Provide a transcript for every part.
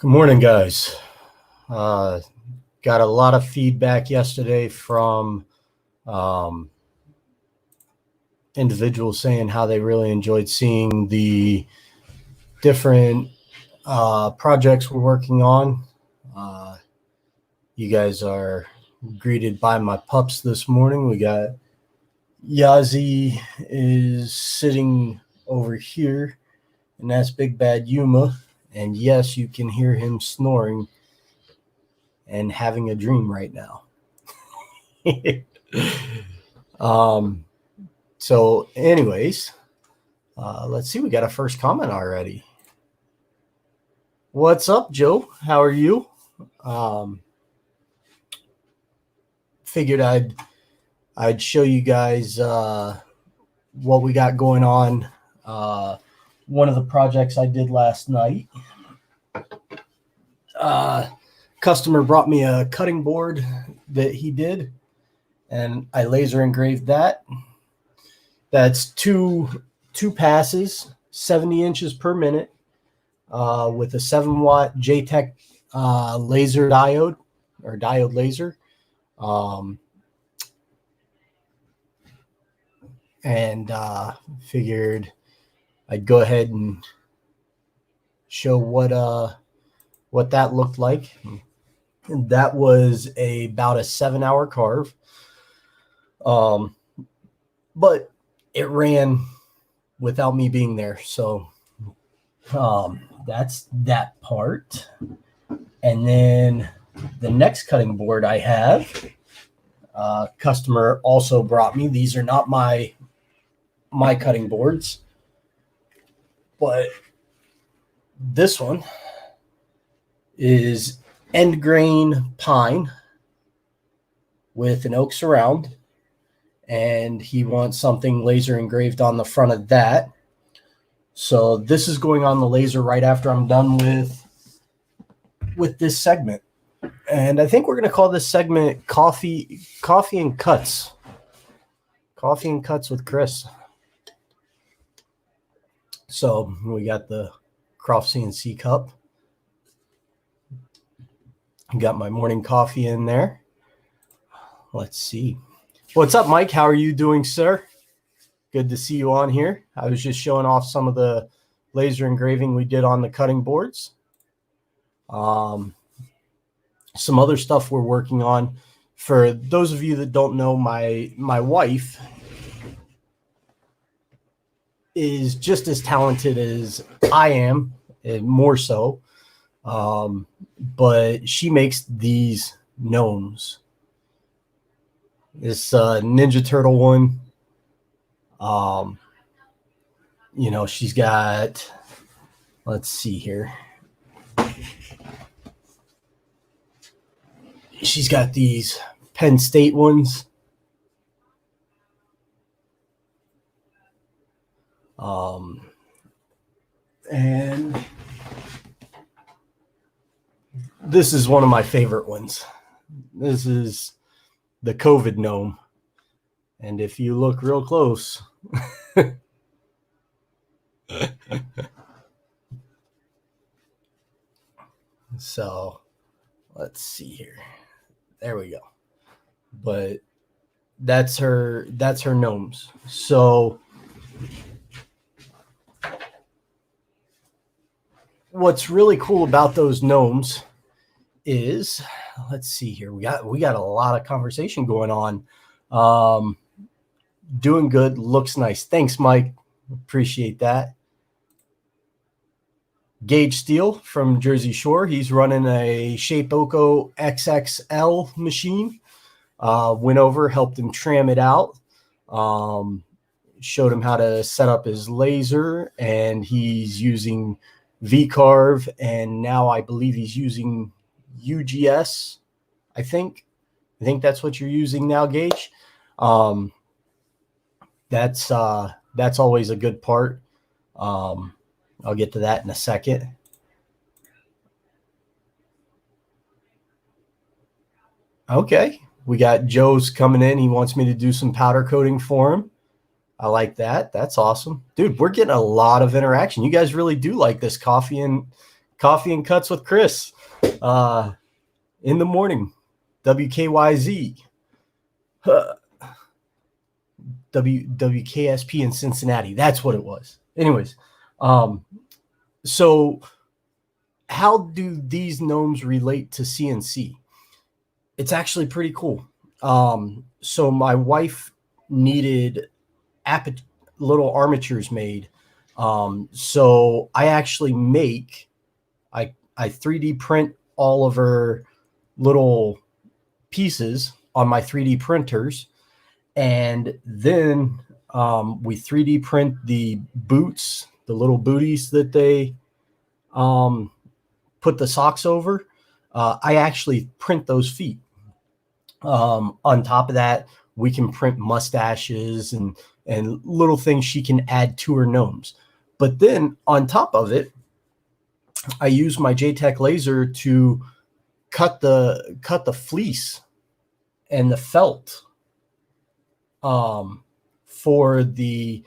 Good morning, guys. Uh, got a lot of feedback yesterday from um, individuals saying how they really enjoyed seeing the different projects we're working on. Uh, you guys are greeted by my pups this morning. We got Yazi is sitting over here, and that's Big Bad Yuma. And yes, you can hear him snoring and having a dream right now. um, so, anyways, let's see. We got a first comment already. What's up, Joe? How are you? Figured I'd show you guys what we got going on. One of the projects I did last night. Customer brought me a cutting board that he did, and I laser engraved that. That's two passes, 70 inches per minute, with a 7-watt JTEC laser diode or diode laser. And figured I'd go ahead and show what that looked like. And that was about a 7-hour carve. But it ran without me being there. So that's that part. And then the next cutting board I have, customer also brought me. These are not my cutting boards, but this one is end grain pine with an oak surround, and he wants something laser engraved on the front of that. So this is going on the laser right after I'm done with this segment. And I think we're going to call this segment Coffee and Cuts. Coffee and Cuts with Chris. So we got the Croft CNC cup. Got my morning coffee in there. Let's see. What's up, Mike? How are you doing, sir? Good to see you on here. I was just showing off some of the laser engraving we did on the cutting boards. Some other stuff we're working on. For those of you that don't know, my wife is just as talented as I am, and more so. But she makes these gnomes. This Ninja Turtle one. She's got, let's see here. She's got these Penn State ones. And this is one of my favorite ones. This is the COVID gnome. And if you look real close, so let's see here. There we go. But that's her gnomes. So what's really cool about those gnomes is, let's see here. We got a lot of conversation going on. Doing good, looks nice. Thanks, Mike. Appreciate that. Gage Steele from Jersey Shore. He's running a Shapeoko XXL machine. Went over, helped him tram it out. Showed him how to set up his laser, and he's using V-Carve, and now I believe he's using UGS. I think that's what you're using now, Gage. That's always a good part. I'll get to that in a second. Okay, we got Joe's coming in. He wants me to do some powder coating for him. I like that. That's awesome. Dude, we're getting a lot of interaction. You guys really do like this coffee and Coffee and Cuts with Chris in the morning. WKYZ. WKSP in Cincinnati. That's what it was. Anyways, so how do these gnomes relate to CNC? It's actually pretty cool. So my wife needed little armatures made. So I actually I 3D print all of her little pieces on my 3D printers. And then we 3D print the boots, the little booties that they put the socks over. I actually print those feet. On top of that, we can print mustaches and little things she can add to her gnomes. But then on top of it, I use my JTech laser to cut the fleece and the felt for the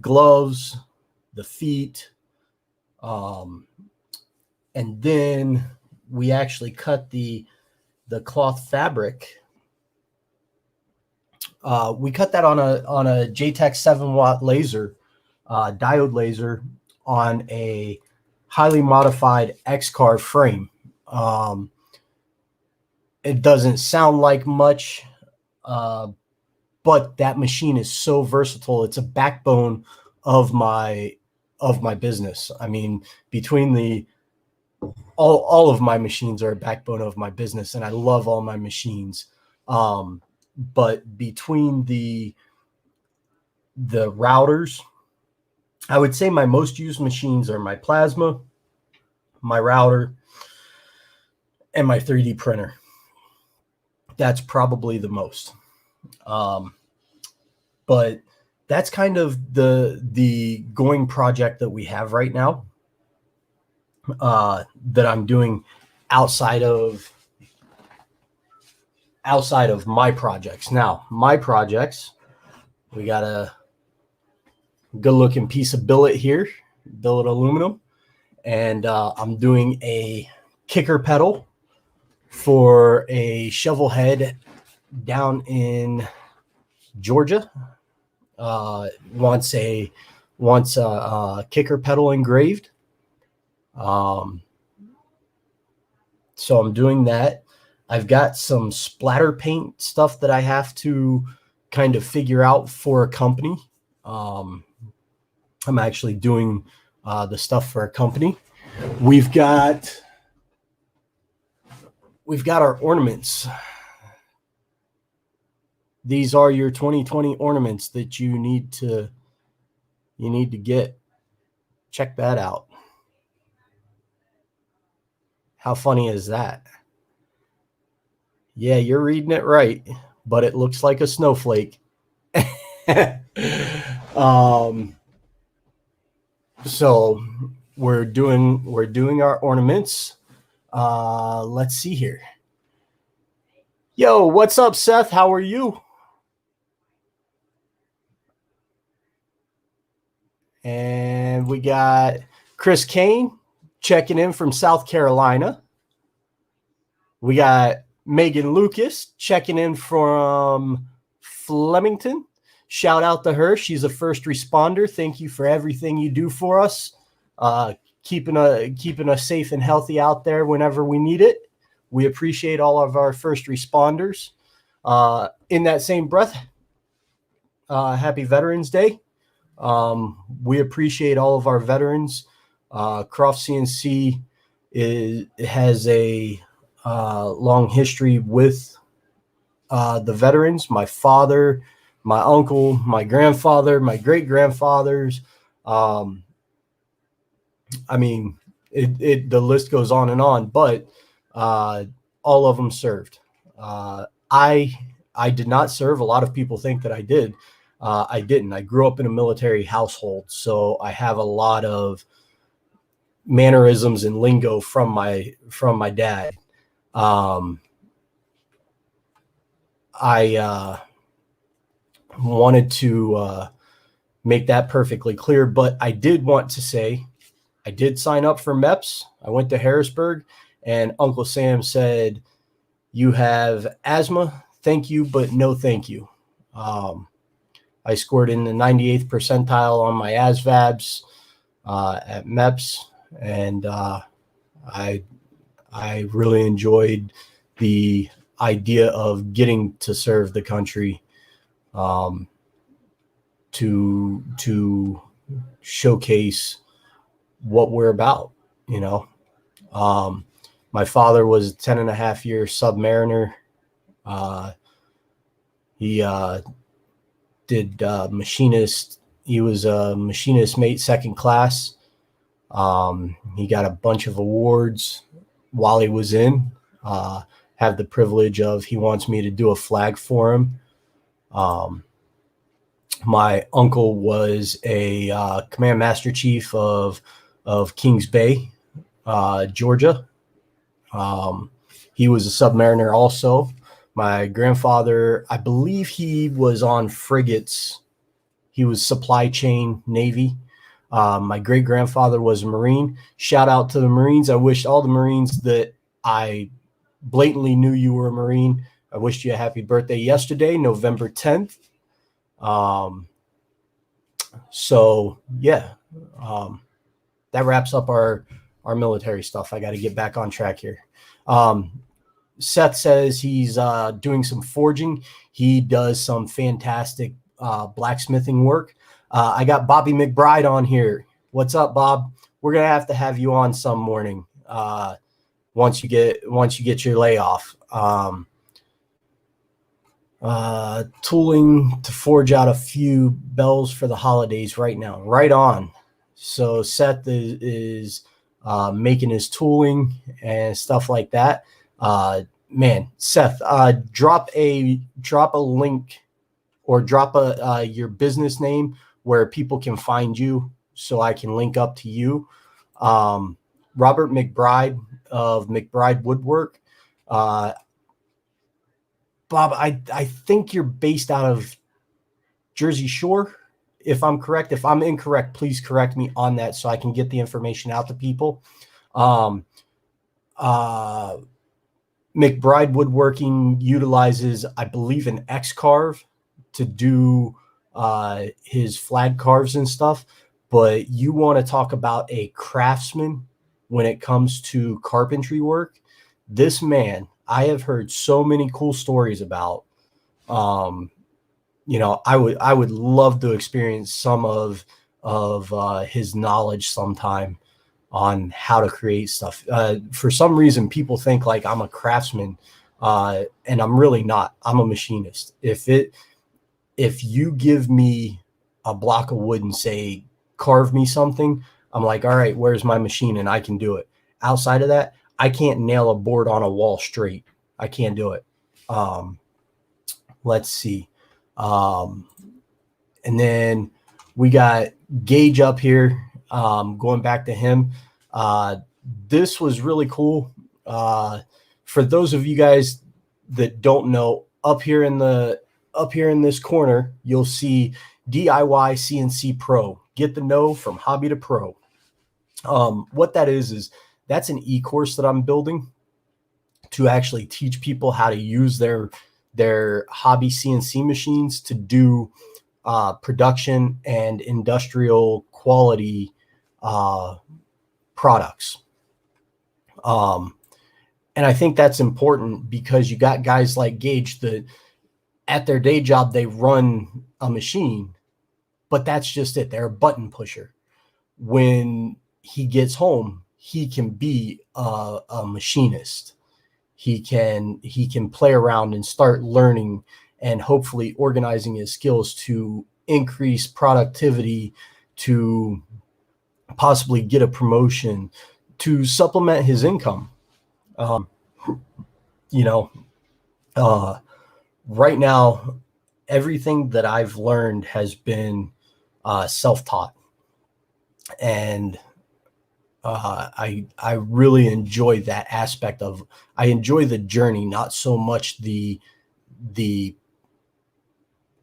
gloves, the feet, and then we actually cut the cloth fabric. We cut that on a JTech 7-watt laser, diode laser, on a highly modified X-Carve frame. It doesn't sound like much, but that machine is so versatile. It's a backbone of my business. I mean, between all of my machines are a backbone of my business, and I love all my machines. But between the routers, I would say my most used machines are my plasma, my router, and my 3D printer. That's probably the most. But that's kind of the going project that we have right now, that I'm doing outside of my projects. Now, my projects, we got a good looking piece of billet here, billet aluminum, and I'm doing a kicker pedal for a shovel head down in Georgia. Wants a kicker pedal engraved. So I'm doing that. I've got some splatter paint stuff that I have to kind of figure out for a company. I'm actually doing the stuff for a company. We've got our ornaments. These are your 2020 ornaments that you need to get. Check that out. How funny is that? Yeah, you're reading it right, but it looks like a snowflake. So we're doing our ornaments. Let's see here. Yo, what's up, Seth? How are you? And we got Chris Kane checking in from South Carolina. We got Megan Lucas checking in from Flemington. Shout out to her. She's a first responder. Thank you for everything you do for us. Keeping us safe and healthy out there whenever we need it. We appreciate all of our first responders. In that same breath, happy Veterans Day. We appreciate all of our veterans. Croft CNC has a long history with the veterans. My father, my uncle, my grandfather, my great-grandfathers. I mean, the list goes on and on, but all of them served. I did not serve. A lot of people think that I did. I didn't. I grew up in a military household, so I have a lot of mannerisms and lingo from my dad. I wanted to make that perfectly clear, but I did want to say I did sign up for MEPS. I went to Harrisburg, and Uncle Sam said, "You have asthma. Thank you, but no thank you." I scored in the 98th percentile on my ASVABs at MEPS, and I really enjoyed the idea of getting to serve the country, to showcase what we're about. My father was a 10.5-year submariner. He did machinist. He was a machinist mate, second class. He got a bunch of awards while he was in. Have the privilege of, he wants me to do a flag for him. My uncle was a command master chief of Kings Bay, Georgia. He was a submariner also. My grandfather, I believe he was on frigates. He was supply chain Navy. My great grandfather was a Marine. Shout out to the Marines. I wish all the Marines that I blatantly knew you were a Marine. I wished you a happy birthday yesterday, November 10th. So yeah, that wraps up our military stuff. I got to get back on track here. Seth says he's doing some forging. He does some fantastic blacksmithing work. I got Bobby McBride on here. What's up, Bob? We're gonna have you on some morning once you get your layoff. Tooling to forge out a few bells for the holidays right now. Right on. So Seth is making his tooling and stuff like that. Man, Seth, drop a link or drop your business name where people can find you so I can link up to you. Robert McBride of McBride Woodwork. Bob, I think you're based out of Jersey Shore, if I'm correct. If I'm incorrect, please correct me on that so I can get the information out to people. McBride Woodworking utilizes, I believe, an X-Carve to do his flag carves and stuff. But you want to talk about a craftsman when it comes to carpentry work. This man, I have heard so many cool stories about. I would love to experience some of his knowledge sometime on how to create stuff. For some reason, people think like I'm a craftsman, and I'm really not. I'm a machinist. If you give me a block of wood and say, carve me something, I'm like, all right, where's my machine? And I can do it. Outside of that, I can't nail a board on a wall straight. I can't do it. Let's see. And then we got Gage up here. Going back to him. This was really cool. For those of you guys that don't know, up here in this corner, you'll see DIY CNC Pro. Get the know from hobby to pro. What that is that's an e-course that I'm building to actually teach people how to use their hobby CNC machines to do production and industrial quality products. And I think that's important because you got guys like Gage that at their day job, they run a machine, but that's just it. They're a button pusher. When he gets home, he can be a machinist. He can play around and start learning and hopefully organizing his skills to increase productivity, to possibly get a promotion, to supplement his income. Right now, everything that I've learned has been self-taught. And I really enjoy that aspect of, I enjoy the journey, not so much the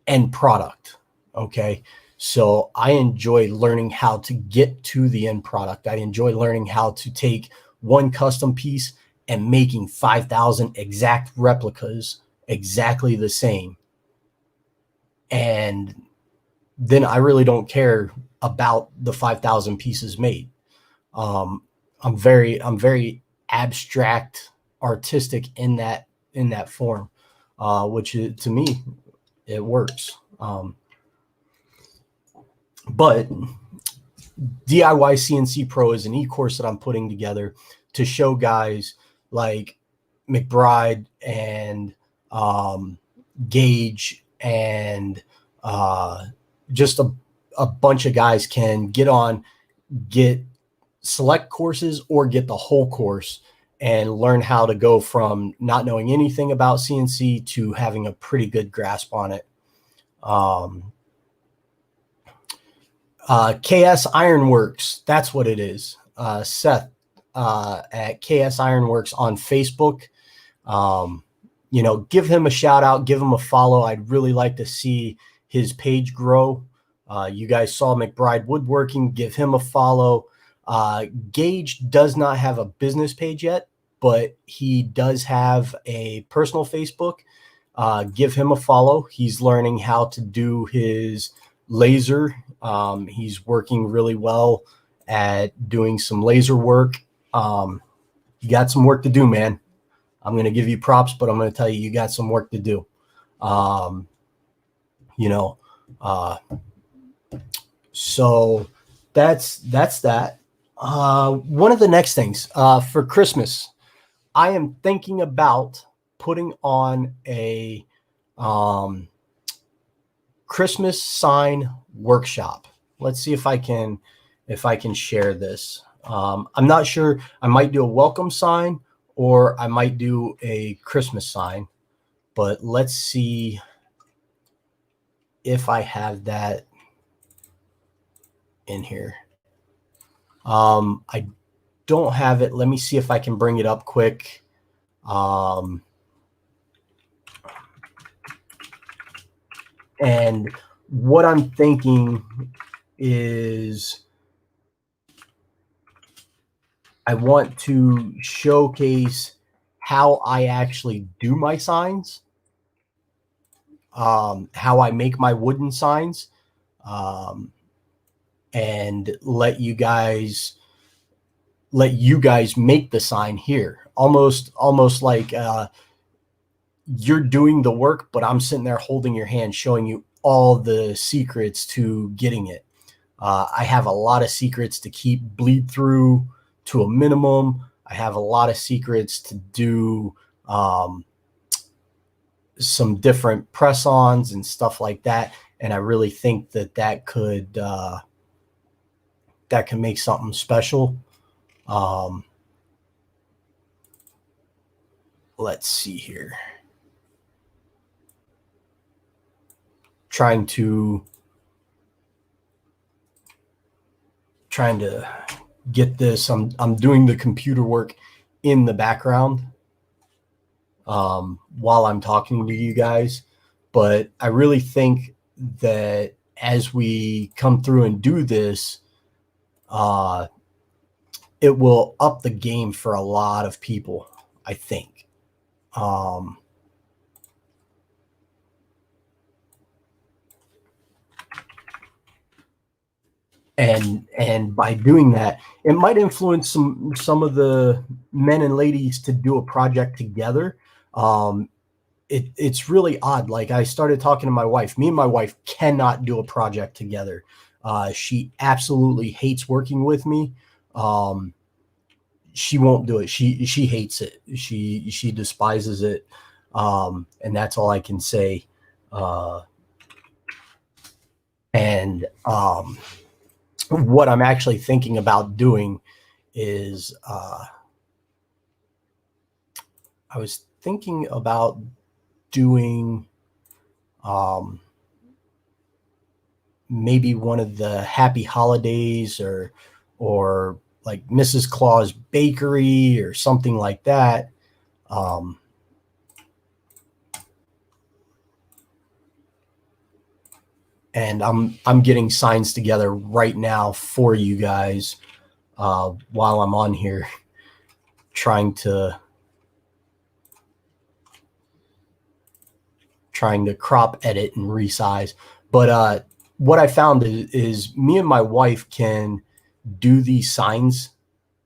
end product. Okay. So I enjoy learning how to get to the end product. I enjoy learning how to take one custom piece and making 5,000 exact replicas exactly the same. And then I really don't care about the 5,000 pieces made. Um, I'm very abstract, artistic in that form, which is, to me, it works. But DIY CNC Pro is an e-course that I'm putting together to show guys like McBride and Gage and just a bunch of guys can get select courses or get the whole course and learn how to go from not knowing anything about CNC to having a pretty good grasp on it. KS Ironworks, that's what it is. Seth at KS Ironworks on Facebook. Give him a shout out, give him a follow. I'd really like to see his page grow. You guys saw McBride Woodworking, give him a follow. Gage does not have a business page yet, but he does have a personal Facebook. Give him a follow. He's learning how to do his laser. He's working really well at doing some laser work. You got some work to do, man. I'm going to give you props, but I'm going to tell you, you got some work to do. So that's that. One of the next things for Christmas, I am thinking about putting on a Christmas sign workshop. Let's see if I can share this. I'm not sure. I might do a welcome sign or I might do a Christmas sign, but let's see if I have that in here. I don't have it. Let me see if I can bring it up quick. And what I'm thinking is I want to showcase how I actually do my signs, how I make my wooden signs, and let you guys make the sign here. Almost like you're doing the work, but I'm sitting there holding your hand, showing you all the secrets to getting it. I have a lot of secrets to keep bleed through to a minimum. I have a lot of secrets to do some different press-ons and stuff like that. And I really think that could make something special. Let's see here. Trying to get this. I'm doing the computer work in the background while I'm talking to you guys, but I really think that as we come through and do this, it will up the game for a lot of people, I think. And by doing that, it might influence some of the men and ladies to do a project together. It's really odd. Like, I started talking to my wife. Me and my wife cannot do a project together. She absolutely hates working with me. She won't do it. She hates it. She despises it. And that's all I can say. What I'm actually thinking about doing is I was thinking about doing maybe one of the Happy Holidays or like Mrs. Claus Bakery or something like that. and I'm getting signs together right now for you guys while I'm on here trying to crop, edit, and resize. But what I found is me and my wife can do these signs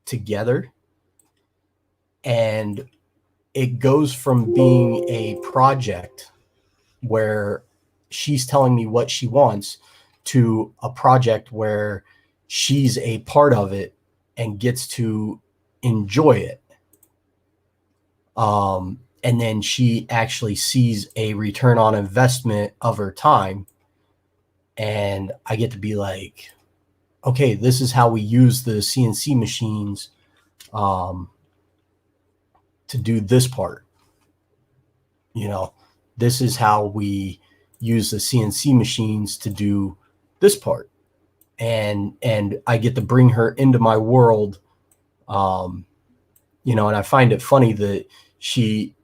together, and it goes from being a project where she's telling me what she wants to a project where she's a part of it and gets to enjoy it. And then she actually sees a return on investment of her time. And I get to be like, okay, this is how we use the CNC machines to do this part. You know, this is how we use the CNC machines to do this part. And I get to bring her into my world. You know, and I find it funny that she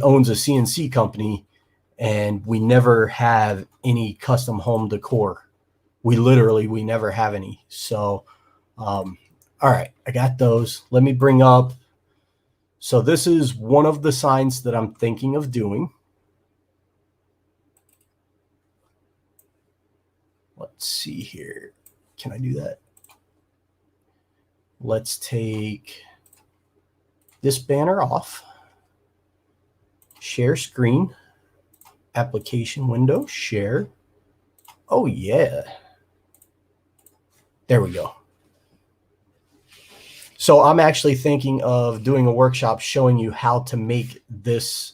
owns a CNC company and we never have any custom home decor. We never have any. So, all right, I got those. Let me bring up. So this is one of the signs that I'm thinking of doing. Let's see here. Can I do that? Let's take this banner off. Share screen. Application window. Share. Oh, yeah. There we go. So I'm actually thinking of doing a workshop showing you how to make this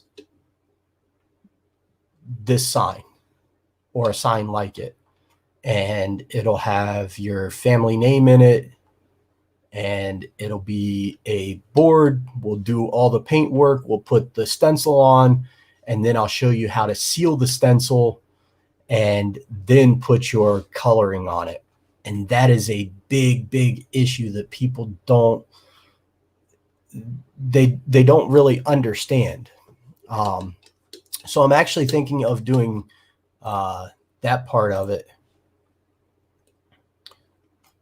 sign or a sign like it. And it'll have your family name in it. And it'll be a board. We'll do all the paint work. We'll put the stencil on. And then I'll show you how to seal the stencil and then put your coloring on it. And that is a big, big issue that people don't really understand. So I'm actually thinking of doing that part of it.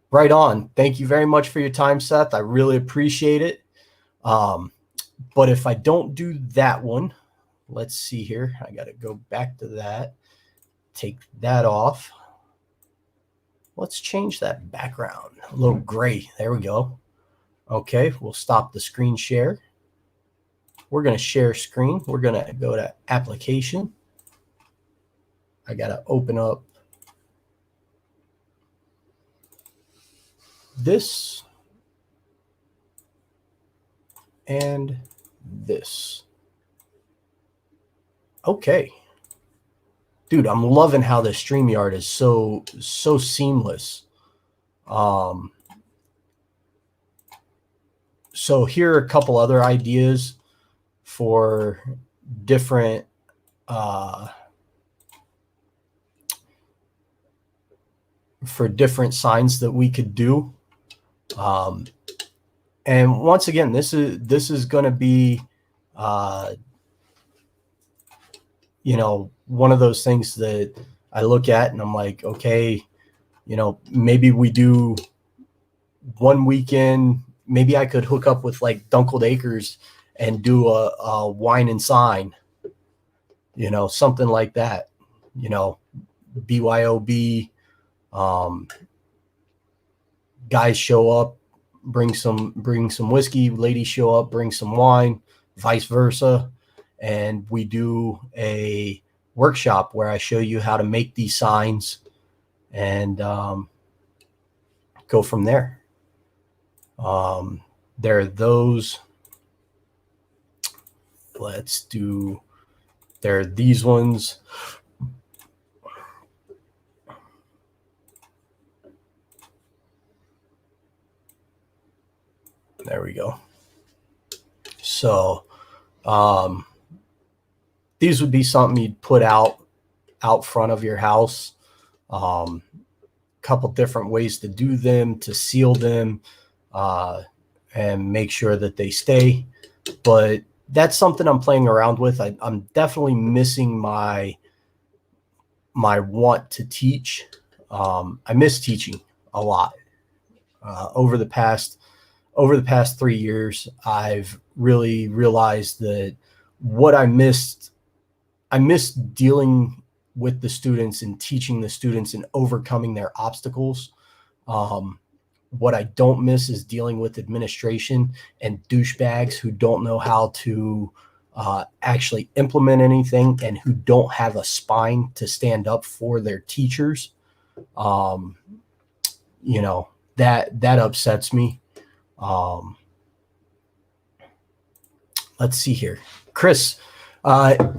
Right on. Thank you very much for your time, Seth. I really appreciate it. But if I don't do that one, let's see here. I got to go back to that. Take that off. Let's change that background. A little gray. There we go. Okay, we'll stop the screen share. We're going to share screen. We're going to go to application. I got to open up this and this. Okay. Dude, I'm loving how the StreamYard is so seamless. So here are a couple other ideas for different signs that we could do. And once again, this is going to be you know, one of those things that I look at and I'm like, okay, you know, maybe we do one weekend. Maybe I could hook up with like Dunkled Acres and do a wine and sign, you know, something like that, you know, BYOB, guys show up, bring some whiskey, ladies show up, bring some wine, vice versa. And we do a workshop where I show you how to make these signs and go from there. There are those. There are these ones. There we go. So, these would be something you'd put out front of your house. Couple different ways to do them, to seal them, and make sure that they stay. But that's something I'm playing around with. I'm definitely missing my my want to teach. I miss teaching a lot. Over the past 3 years, I've really realized that what I missed dealing with the students and teaching the students and overcoming their obstacles. What I don't miss is dealing with administration and douchebags who don't know how to actually implement anything and who don't have a spine to stand up for their teachers. That upsets me. Let's see here. Chris,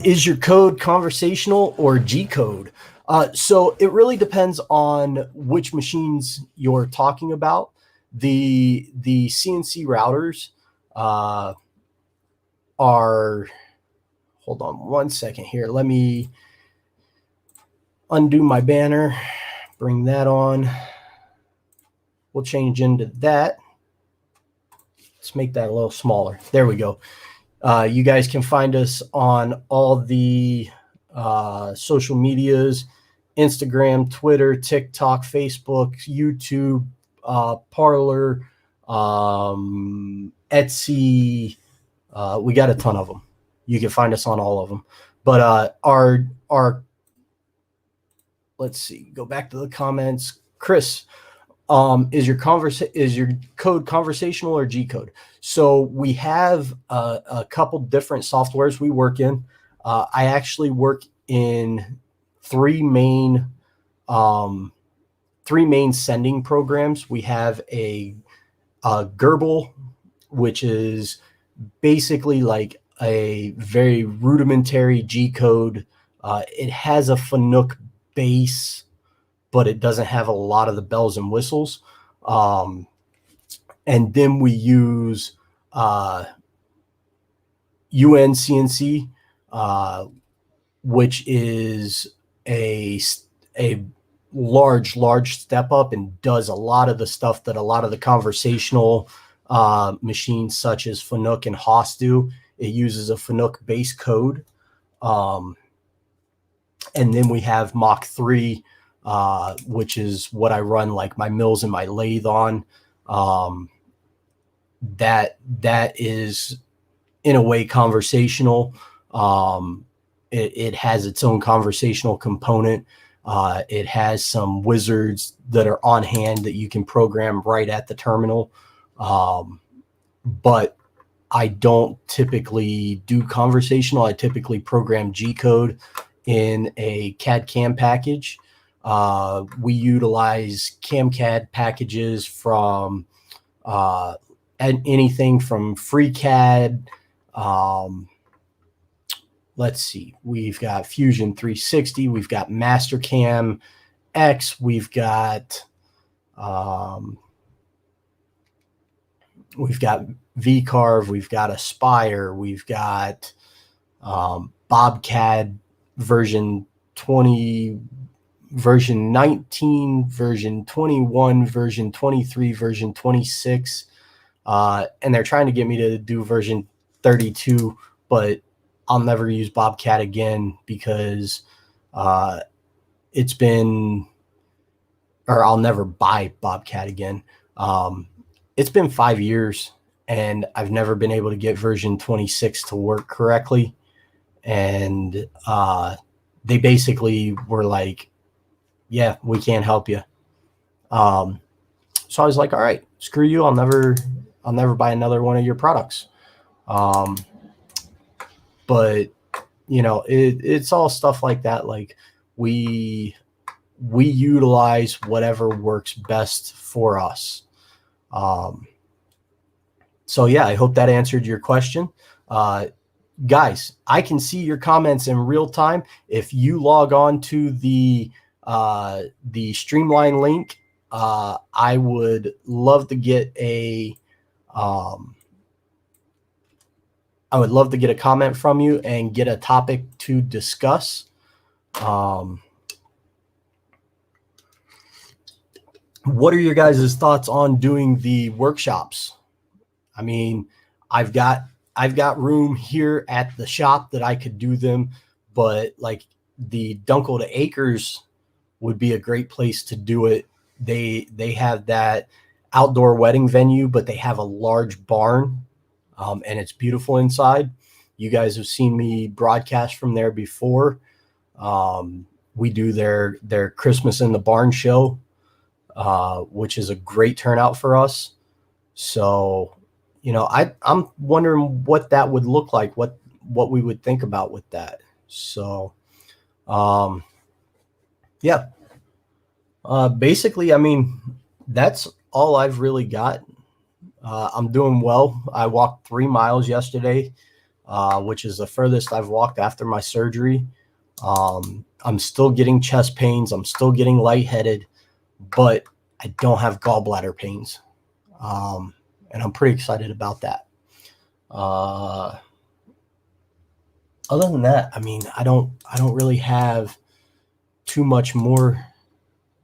is your code conversational or G code? So it really depends on which machines you're talking about. The CNC routers are, hold on one second here. Let me undo my banner, bring that on. We'll change into that. Let's make that a little smaller. There we go. You guys can find us on all the social medias: Instagram, Twitter, TikTok, Facebook, YouTube, Parler, Etsy. We got a ton of them. You can find us on all of them. But our let's see. Go back to the comments. Chris, is your code conversational or G code? So we have a couple different softwares we work in. I actually work in three main sending programs. We have a Gerbil, which is basically like a very rudimentary G code. It has a Fanuc base, but it doesn't have a lot of the bells and whistles. And then we use UNCNC, which is a large step up and does a lot of the stuff that a lot of the conversational machines such as Fanuc and Haas do. It uses a Fanuc base code. And then we have Mach 3, which is what I run like my mills and my lathe on. That is in a way conversational. It has its own conversational component. It has some wizards that are on hand that you can program right at the terminal. But I don't typically do conversational. I typically program G code in a CAD/CAM package. We utilize CAMCAD packages from anything from FreeCAD. Let's see. We've got Fusion 360. We've got Mastercam X. We've got VCarve. We've got Aspire. We've got BobCAD version 20, version 19, version 21, version 23, version 26. And they're trying to get me to do version 32, but I'll never use BobCAD again because I'll never buy BobCAD again. It's been 5 years and I've never been able to get version 26 to work correctly. And they basically were like, yeah, we can't help you. So I was like, all right, screw you. I'll never buy another one of your products. But it's all stuff like that. Like we utilize whatever works best for us. So yeah, I hope that answered your question. Guys, I can see your comments in real time. If you log on to the Streamline link, I would love to get a comment from you and get a topic to discuss. What are your guys' thoughts on doing the workshops? I mean, I've got room here at the shop that I could do them, but like the Dunkel to Acres would be a great place to do it. They have that outdoor wedding venue, but they have a large barn, and it's beautiful inside. You guys have seen me broadcast from there before. We do their Christmas in the Barn show, which is a great turnout for us. So, I'm wondering what that would look like, what we would think about with that. So, yeah, basically, I mean, that's all I've really got. I'm doing well. I walked 3 miles yesterday, which is the furthest I've walked after my surgery. I'm still getting chest pains. I'm still getting lightheaded, but I don't have gallbladder pains. And I'm pretty excited about that. Other than that, I mean, I don't really have too much more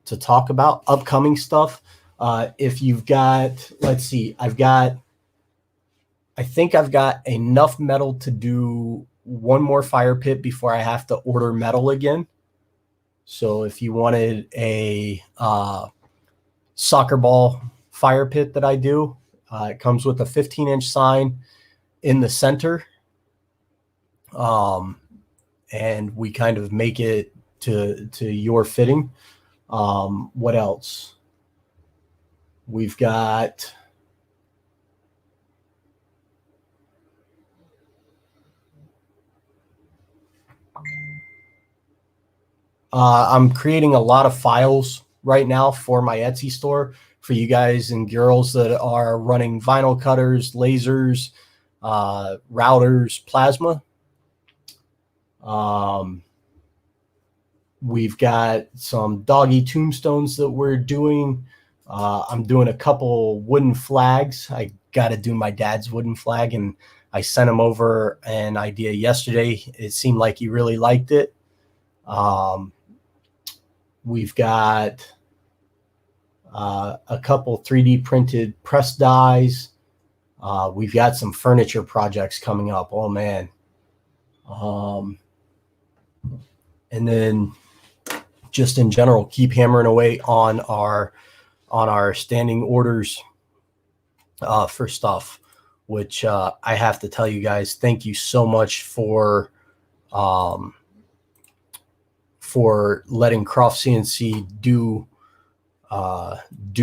to talk about. Upcoming stuff. If you've got, let's see, I think I've got enough metal to do one more fire pit before I have to order metal again. So if you wanted a soccer ball fire pit that I do, it comes with a 15-inch sign in the center. And we kind of make it to your fitting. What else? We've got I'm creating a lot of files right now for my Etsy store for you guys and girls that are running vinyl cutters, lasers, routers, plasma. We've got some doggy tombstones that we're doing. I'm doing a couple wooden flags. I got to do my dad's wooden flag, and I sent him over an idea yesterday. It seemed like he really liked it. We've got a couple 3D printed press dies. We've got some furniture projects coming up. Oh, man. And then just in general, keep hammering away on our standing orders for stuff, which I have to tell you guys, thank you so much for letting Croft CNC do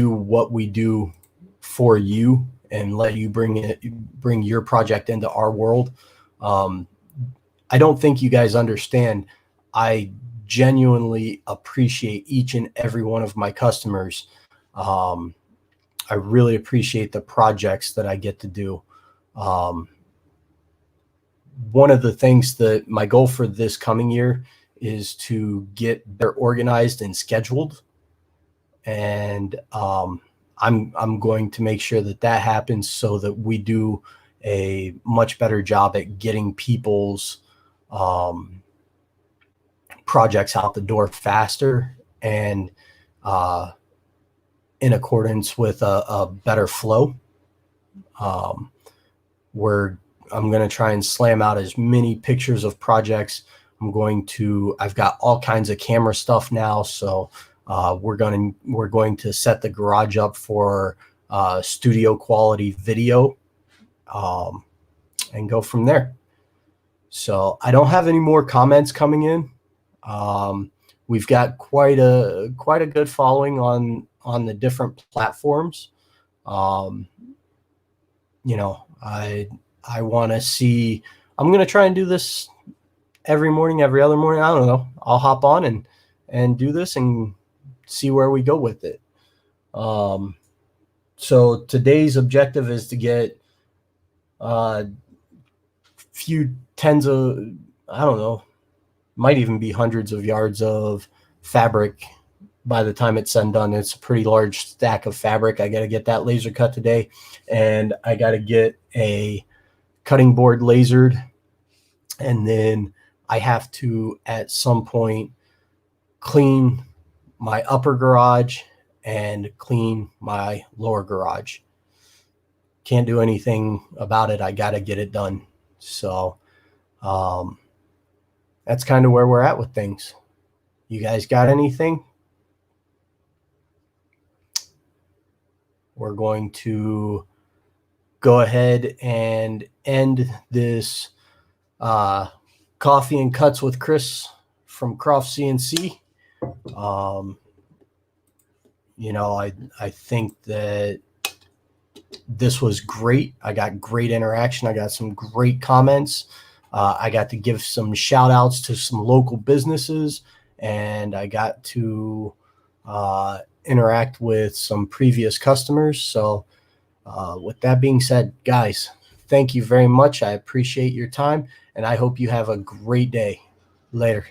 what we do for you and let you bring your project into our world. I don't think you guys understand. I genuinely appreciate each and every one of my customers. I really appreciate the projects that I get to do. One of the things that my goal for this coming year is to get better organized and scheduled. And I'm going to make sure that happens so that we do a much better job at getting people's projects out the door faster and in accordance with a better flow. I'm going to try and slam out as many pictures of projects. I've got all kinds of camera stuff now. So we're going to set the garage up for studio quality video and go from there. So I don't have any more comments coming in. We've got quite a good following on the different platforms. I want to see, I'm going to try and do this every morning, every other morning. I don't know. I'll hop on and do this and see where we go with it. So today's objective is to get few tens of, I don't know, might even be hundreds of yards of fabric by the time it's said and done. It's a pretty large stack of fabric. I got to get that laser cut today, and I got to get a cutting board lasered, and then I have to at some point clean my upper garage and clean my lower garage. Can't do anything about it. I got to get it done. So that's kind of where we're at with things. You guys got anything? We're going to go ahead and end this Coffee and Cuts with Chris from Croft CNC. I think that this was great. I got great interaction. I got some great comments. I got to give some shout outs to some local businesses, and I got to interact with some previous customers. So with that being said, guys, thank you very much. I appreciate your time, and I hope you have a great day. Later.